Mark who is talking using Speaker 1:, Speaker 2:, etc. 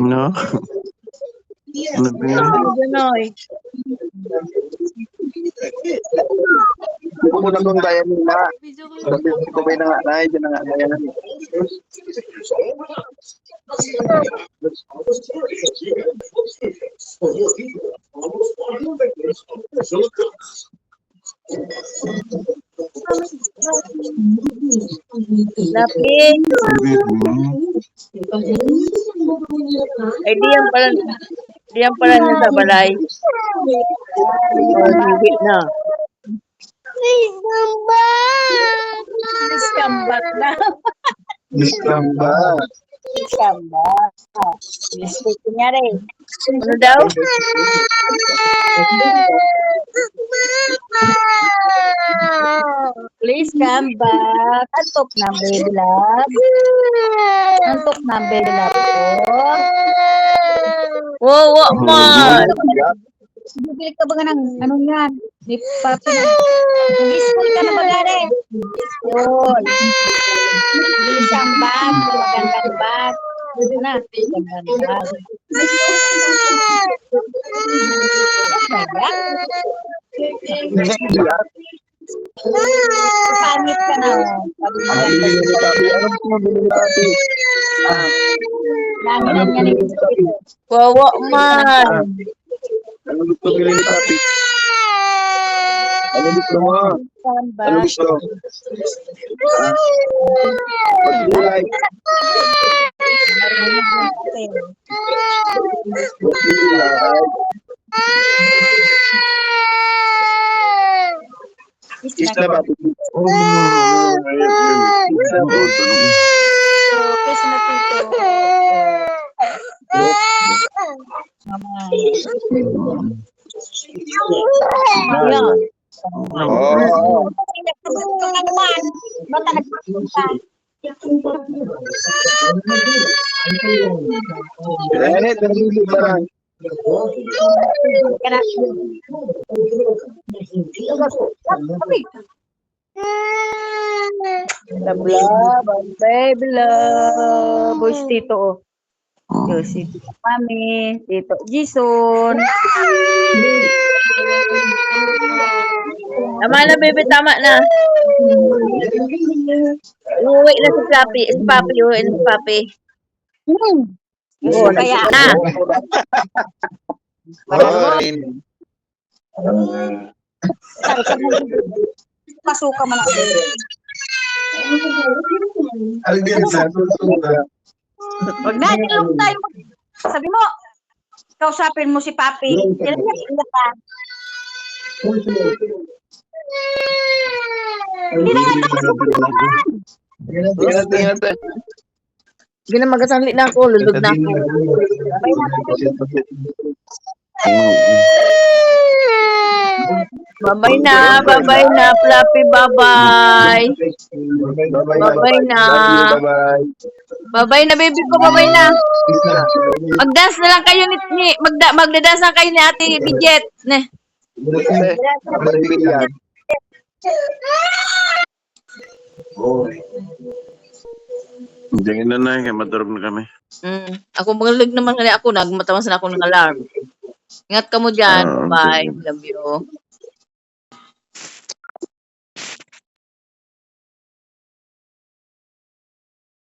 Speaker 1: No? Ano ba yun?
Speaker 2: Ano Janoy?
Speaker 3: Hindi ko muna kung kaya nila. Sabi ko may nanganay, dyan nanganay.
Speaker 2: Lapit. Ay, diyan pala na sa balay. Oh, hindi na. Diskambat na.
Speaker 3: Discamba.
Speaker 2: Diskambat. Mistake niya rin. Ano daw? Please come back. Antok na, baby love. Antok na, baby love ko. Wow, what man? Bibili ka ba nga ng anong yan? Di papi na. School ka na ba gari? School. Bibili siyang bag. Magandang bag. Bibili na. Magandang bag. Pangit ka na.
Speaker 3: Ano bilhin ni Papi? Ano gusto mo bilhin ni Papi?
Speaker 2: Lagi lang yan. Wawa man.
Speaker 3: Ano gusto mo bilhin ni Papi? Ano gusto mo? Ano gusto? Pag-gulay. Kiss na Papi.
Speaker 2: Kiss na tito. Ayan.
Speaker 3: Oo. Renit, nandito ba lang?
Speaker 2: Love, baby love. Boys, tito. Yo, si Tito Mami, Tito Jason. Tama na, baby. Tama na. Uuwi na si Papi. Si Papi, uuwi na si Papi. Oo, kaya na. Pasuka man ako. Wag na, lang tayo. Sabi mo, kausapin mo si Papi. Ilan ka? Hindi na nga pasukan. Hindi na magasanli na ako. Lulog na ako. Babay na, Fluffy, babay. Babay na. Babay na, baby ko, babay na. Mag-dance na lang kayo ni magda-dance na kayo ni Ate Bidget. Ne.
Speaker 1: Diyan na na, kaya maturog na kami.
Speaker 2: Ako magalig naman kaya ako, nagmatamas na ako ng alarm. Ingat ka mo dyan. Bye. Love you.